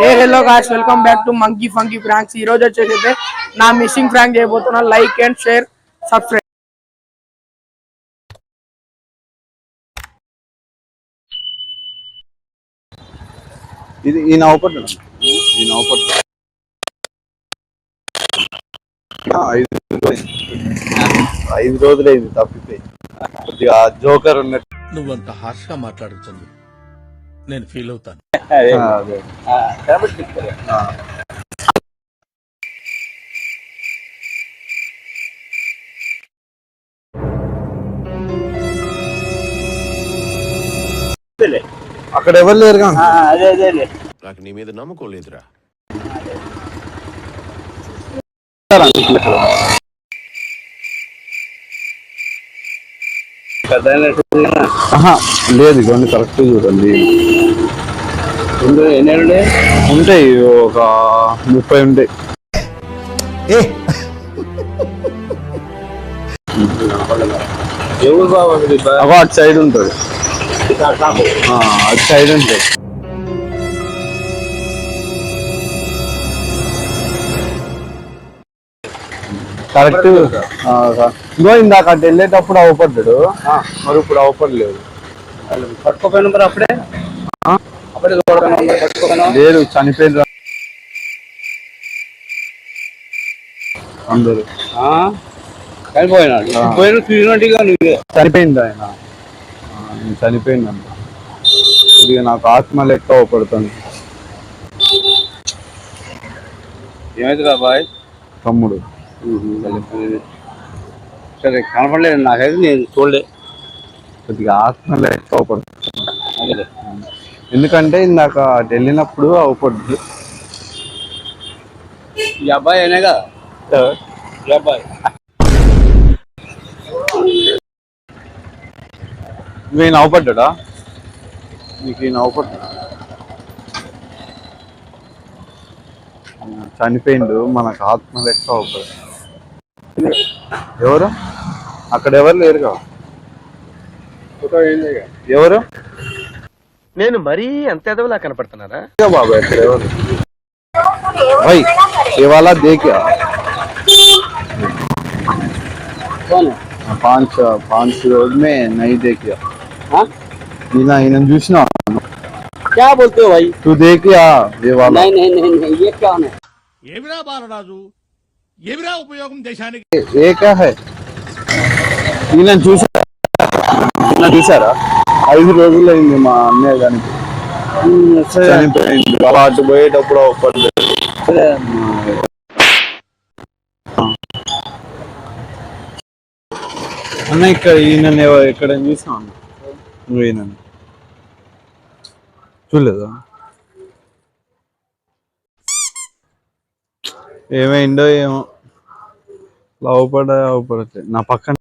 A hello guys, welcome back to Monkey Funky Pranks. ఈ రోజు వచ్చేసి నా మిస్సింగ్ ప్రాంక్ చేయబోతున్నా. Like and share, subscribe. ఇది ఈ నవ్వుపట్టు ఈ నవ్వుపట్టు 5 రోజులైంది తప్పిపోయి. కొద్దిగా జోకర్ ఉన్నట్టు. నువ్వంత హార్ష్ గా మాట్లాడుతుంది, నేను ఫీల్ అవుతాను. అక్కడ ఎవరు లేరుగా. నాకు నీ మీద నమ్మకం లేదురా. లేదు, ఇవన్నీ కరెక్ట్ చూడండి. ఉంటాయి, ఒక 30 ఉంటాయి. అటు సైడ్ ఉంటుంది, అటు సైడ్ ఉంటాయి. కరెక్ట్. ఇగో ఇందాక అటు వెళ్ళేటప్పుడు అవపడ్డాడు, మరి ఇప్పుడు అవపడలేదు. పట్టుకోపోయిన మరి అప్పుడే లేదు, చనిపోయింది అందరు. చనిపోయినాడు, చనిపోయింది ఆయన, చనిపోయింది అంట. కొద్దిగా నాకు ఆత్మ లెక్క అవపడుతుంది. ఏమైంది బాబాయ్? తమ్ముడు సరే, కనపడలేదు నాకైతే, నేను చూడలే. కొద్దిగా ఆత్మ లెక్క అవపడుతుంది. ఎందుకంటే ఇందాక అటు వెళ్ళినప్పుడు అవపడ్డు. ఈ అబ్బాయి అయినా కదా, ఈ అబ్బాయి. నేను అవపడ్డా, నీకు ఈయన అవపడ్డా. చనిపోయిండు, మనకు ఆత్మ లెక్క అవపడు. ఎవరు అక్కడ ఎవరు లేరుగా. ఎవరు? నేను మరీ అంత ఎదవలా కనపడుతున్నారా బాబా? అక్కడ ఎవరు? भाई ये वाला दे क्या? कौन? 5 रोज में नहीं दे क्या? हाँ? इन्हें చూసినా? क्या बोलते हो भाई? तू दे क्या ये वाला? नहीं नहीं नहीं नहीं, ये क्या है? ఏమిరా బాలరాజు, ఏమిరా ఉపయోగం దేశానికి? ఏ क्या है? ఈయన చూసారా? 5 రోజులు అయింది మా అన్నయ్య దానికి చనిపోయింది. అలా అటు పోయేటప్పుడు అవపడలేదు. అన్న ఇక్కడ ఈయన ఎక్కడ చూసినా అన్న, నువ్వు ఈయన చూడలేదా? ఏమైందో ఏమో, అవపడట్లేదు నా పక్కన.